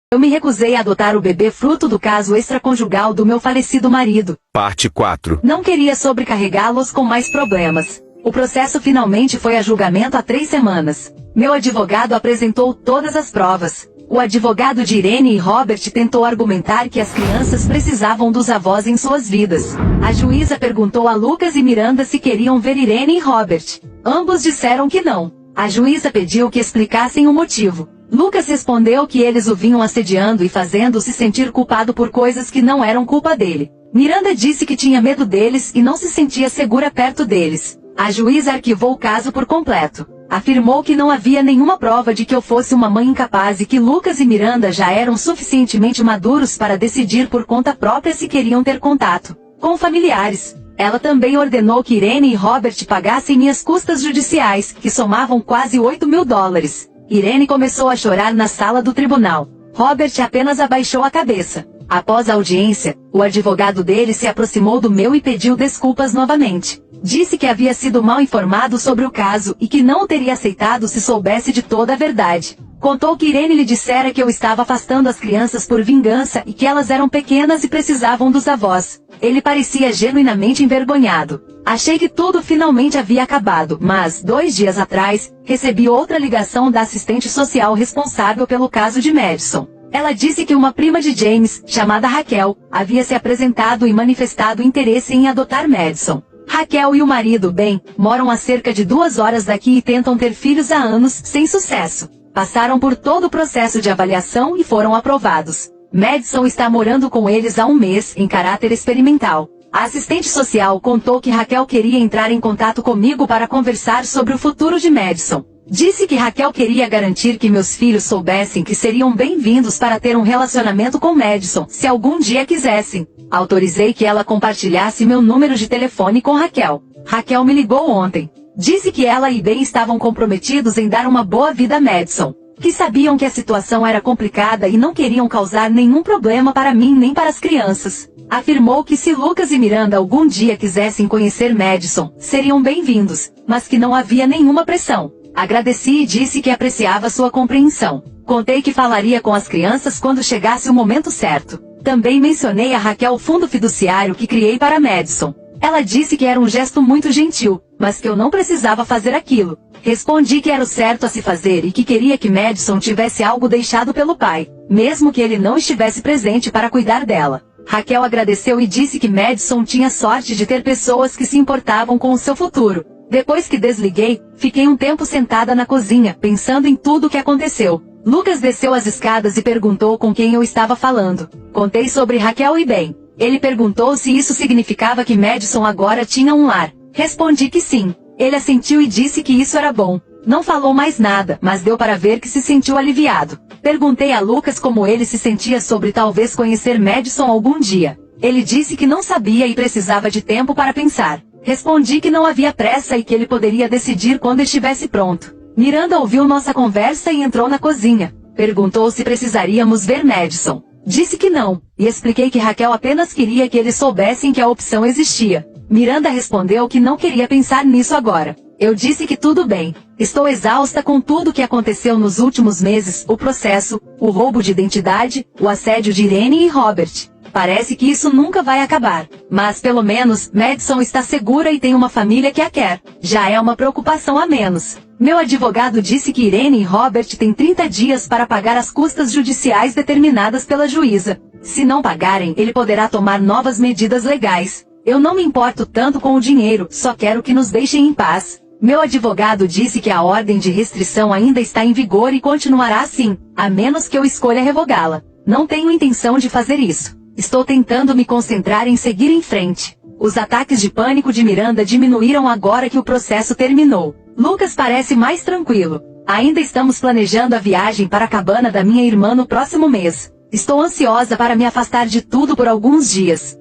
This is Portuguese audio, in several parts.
Eu me recusei a adotar o bebê fruto do caso extraconjugal do meu falecido marido. Parte 4. Não queria sobrecarregá-los com mais problemas. O processo finalmente foi a julgamento há 3 semanas. Meu advogado apresentou todas as provas. O advogado de Irene e Robert tentou argumentar que as crianças precisavam dos avós em suas vidas. A juíza perguntou a Lucas e Miranda se queriam ver Irene e Robert. Ambos disseram que não. A juíza pediu que explicassem o motivo. Lucas respondeu que eles o vinham assediando e fazendo-se sentir culpado por coisas que não eram culpa dele. Miranda disse que tinha medo deles e não se sentia segura perto deles. A juíza arquivou o caso por completo. Afirmou que não havia nenhuma prova de que eu fosse uma mãe incapaz e que Lucas e Miranda já eram suficientemente maduros para decidir por conta própria se queriam ter contato com familiares. Ela também ordenou que Irene e Robert pagassem minhas custas judiciais, que somavam quase $8.000. Irene começou a chorar na sala do tribunal. Robert apenas abaixou a cabeça. Após a audiência, o advogado dele se aproximou do meu e pediu desculpas novamente. Disse que havia sido mal informado sobre o caso e que não o teria aceitado se soubesse de toda a verdade. Contou que Irene lhe dissera que eu estava afastando as crianças por vingança e que elas eram pequenas e precisavam dos avós. Ele parecia genuinamente envergonhado. Achei que tudo finalmente havia acabado, mas, 2 dias atrás, recebi outra ligação da assistente social responsável pelo caso de Madison. Ela disse que uma prima de James, chamada Raquel, havia se apresentado e manifestado interesse em adotar Madison. Raquel e o marido, Ben, moram a cerca de 2 horas daqui e tentam ter filhos há anos, sem sucesso. Passaram por todo o processo de avaliação e foram aprovados. Madison está morando com eles há 1 mês, em caráter experimental. A assistente social contou que Raquel queria entrar em contato comigo para conversar sobre o futuro de Madison. Disse que Raquel queria garantir que meus filhos soubessem que seriam bem-vindos para ter um relacionamento com Madison, se algum dia quisessem. Autorizei que ela compartilhasse meu número de telefone com Raquel. Raquel me ligou ontem. Disse que ela e Ben estavam comprometidos em dar uma boa vida a Madison. Que sabiam que a situação era complicada e não queriam causar nenhum problema para mim nem para as crianças. Afirmou que se Lucas e Miranda algum dia quisessem conhecer Madison, seriam bem-vindos, mas que não havia nenhuma pressão. Agradeci e disse que apreciava sua compreensão. Contei que falaria com as crianças quando chegasse o momento certo. Também mencionei a Raquel o fundo fiduciário que criei para Madison. Ela disse que era um gesto muito gentil, mas que eu não precisava fazer aquilo. Respondi que era o certo a se fazer e que queria que Madison tivesse algo deixado pelo pai, mesmo que ele não estivesse presente para cuidar dela. Raquel agradeceu e disse que Madison tinha sorte de ter pessoas que se importavam com o seu futuro. Depois que desliguei, fiquei um tempo sentada na cozinha, pensando em tudo o que aconteceu. Lucas desceu as escadas e perguntou com quem eu estava falando. Contei sobre Raquel e Ben. Ele perguntou se isso significava que Madison agora tinha um lar. Respondi que sim. Ele assentiu e disse que isso era bom. Não falou mais nada, mas deu para ver que se sentiu aliviado. Perguntei a Lucas como ele se sentia sobre talvez conhecer Madison algum dia. Ele disse que não sabia e precisava de tempo para pensar. Respondi que não havia pressa e que ele poderia decidir quando estivesse pronto. Miranda ouviu nossa conversa e entrou na cozinha. Perguntou se precisaríamos ver Madison. Disse que não, e expliquei que Raquel apenas queria que eles soubessem que a opção existia. Miranda respondeu que não queria pensar nisso agora. Eu disse que tudo bem. Estou exausta com tudo o que aconteceu nos últimos meses, o processo, o roubo de identidade, o assédio de Irene e Robert. Parece que isso nunca vai acabar. Mas pelo menos, Madison está segura e tem uma família que a quer. Já é uma preocupação a menos. Meu advogado disse que Irene e Robert têm 30 dias para pagar as custas judiciais determinadas pela juíza. Se não pagarem, ele poderá tomar novas medidas legais. Eu não me importo tanto com o dinheiro, só quero que nos deixem em paz. Meu advogado disse que a ordem de restrição ainda está em vigor e continuará assim, a menos que eu escolha revogá-la. Não tenho intenção de fazer isso. Estou tentando me concentrar em seguir em frente. Os ataques de pânico de Miranda diminuíram agora que o processo terminou. Lucas parece mais tranquilo. Ainda estamos planejando a viagem para a cabana da minha irmã no próximo mês. Estou ansiosa para me afastar de tudo por alguns dias.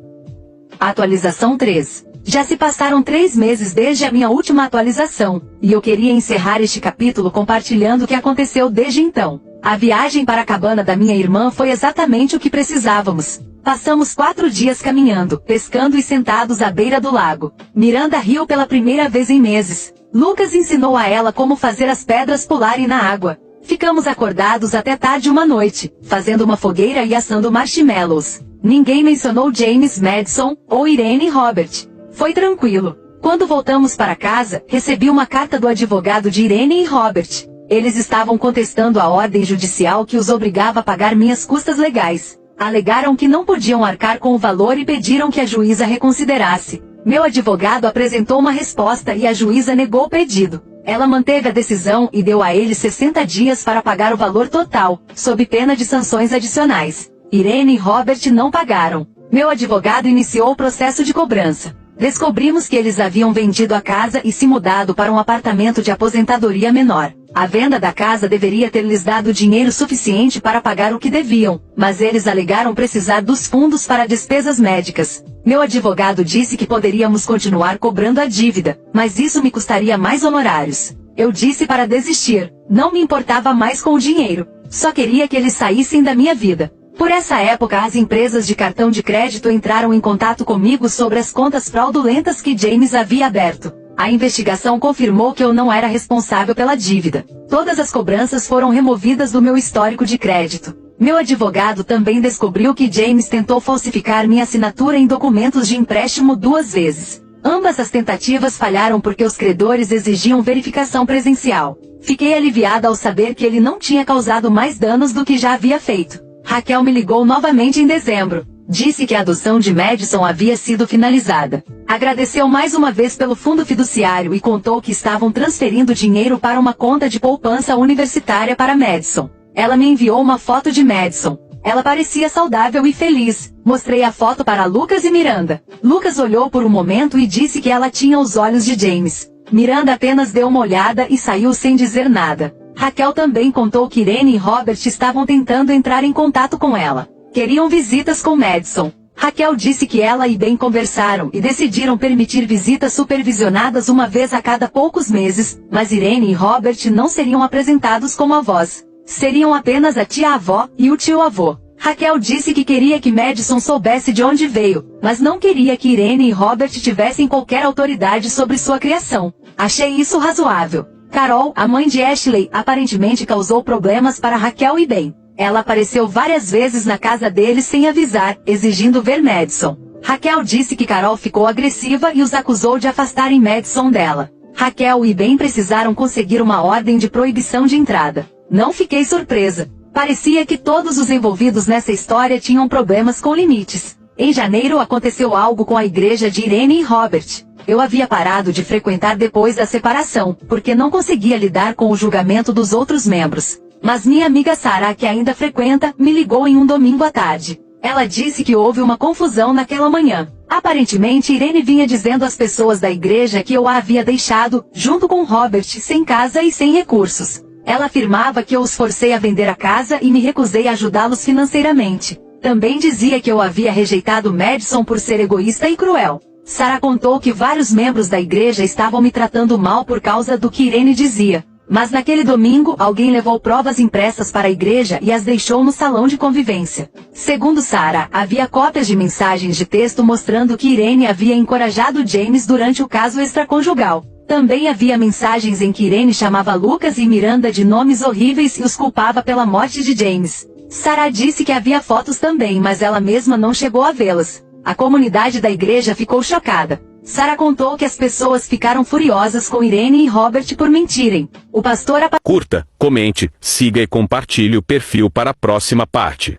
Atualização 3. Já se passaram 3 meses desde a minha última atualização, e eu queria encerrar este capítulo compartilhando o que aconteceu desde então. A viagem para a cabana da minha irmã foi exatamente o que precisávamos. Passamos 4 dias caminhando, pescando e sentados à beira do lago. Miranda riu pela primeira vez em meses. Lucas ensinou a ela como fazer as pedras pularem na água. Ficamos acordados até tarde uma noite, fazendo uma fogueira e assando marshmallows. Ninguém mencionou James Madison ou Irene Robert. Foi tranquilo. Quando voltamos para casa, recebi uma carta do advogado de Irene e Robert. Eles estavam contestando a ordem judicial que os obrigava a pagar minhas custas legais. Alegaram que não podiam arcar com o valor e pediram que a juíza reconsiderasse. Meu advogado apresentou uma resposta e a juíza negou o pedido. Ela manteve a decisão e deu a eles 60 dias para pagar o valor total, sob pena de sanções adicionais. Irene e Robert não pagaram. Meu advogado iniciou o processo de cobrança. Descobrimos que eles haviam vendido a casa e se mudado para um apartamento de aposentadoria menor. A venda da casa deveria ter lhes dado dinheiro suficiente para pagar o que deviam, mas eles alegaram precisar dos fundos para despesas médicas. Meu advogado disse que poderíamos continuar cobrando a dívida, mas isso me custaria mais honorários. Eu disse para desistir, não me importava mais com o dinheiro, só queria que eles saíssem da minha vida. Por essa época as empresas de cartão de crédito entraram em contato comigo sobre as contas fraudulentas que James havia aberto. A investigação confirmou que eu não era responsável pela dívida. Todas as cobranças foram removidas do meu histórico de crédito. Meu advogado também descobriu que James tentou falsificar minha assinatura em documentos de empréstimo 2 vezes. Ambas as tentativas falharam porque os credores exigiam verificação presencial. Fiquei aliviada ao saber que ele não tinha causado mais danos do que já havia feito. Raquel me ligou novamente em dezembro. Disse que a adoção de Madison havia sido finalizada. Agradeceu mais uma vez pelo fundo fiduciário e contou que estavam transferindo dinheiro para uma conta de poupança universitária para Madison. Ela me enviou uma foto de Madison. Ela parecia saudável e feliz. Mostrei a foto para Lucas e Miranda. Lucas olhou por um momento e disse que ela tinha os olhos de James. Miranda apenas deu uma olhada e saiu sem dizer nada. Raquel também contou que Irene e Robert estavam tentando entrar em contato com ela. Queriam visitas com Madison. Raquel disse que ela e Ben conversaram e decidiram permitir visitas supervisionadas uma vez a cada poucos meses, mas Irene e Robert não seriam apresentados como avós. Seriam apenas a tia-avó e o tio-avô. Raquel disse que queria que Madison soubesse de onde veio, mas não queria que Irene e Robert tivessem qualquer autoridade sobre sua criação. Achei isso razoável. Carol, a mãe de Ashley, aparentemente causou problemas para Raquel e Ben. Ela apareceu várias vezes na casa deles sem avisar, exigindo ver Madison. Raquel disse que Carol ficou agressiva e os acusou de afastarem Madison dela. Raquel e Ben precisaram conseguir uma ordem de proibição de entrada. Não fiquei surpresa. Parecia que todos os envolvidos nessa história tinham problemas com limites. Em janeiro aconteceu algo com a igreja de Irene e Robert. Eu havia parado de frequentar depois da separação, porque não conseguia lidar com o julgamento dos outros membros. Mas minha amiga Sarah, que ainda frequenta, me ligou em um domingo à tarde. Ela disse que houve uma confusão naquela manhã. Aparentemente Irene vinha dizendo às pessoas da igreja que eu a havia deixado, junto com Robert, sem casa e sem recursos. Ela afirmava que eu os forcei a vender a casa e me recusei a ajudá-los financeiramente. Também dizia que eu havia rejeitado Madison por ser egoísta e cruel. Sarah contou que vários membros da igreja estavam me tratando mal por causa do que Irene dizia. Mas naquele domingo, alguém levou provas impressas para a igreja e as deixou no salão de convivência. Segundo Sarah, havia cópias de mensagens de texto mostrando que Irene havia encorajado James durante o caso extraconjugal. Também havia mensagens em que Irene chamava Lucas e Miranda de nomes horríveis e os culpava pela morte de James. Sarah disse que havia fotos também, mas ela mesma não chegou a vê-las. A comunidade da igreja ficou chocada. Sarah contou que as pessoas ficaram furiosas com Irene e Robert por mentirem. O pastor Curta, comente, siga e compartilhe o perfil para a próxima parte.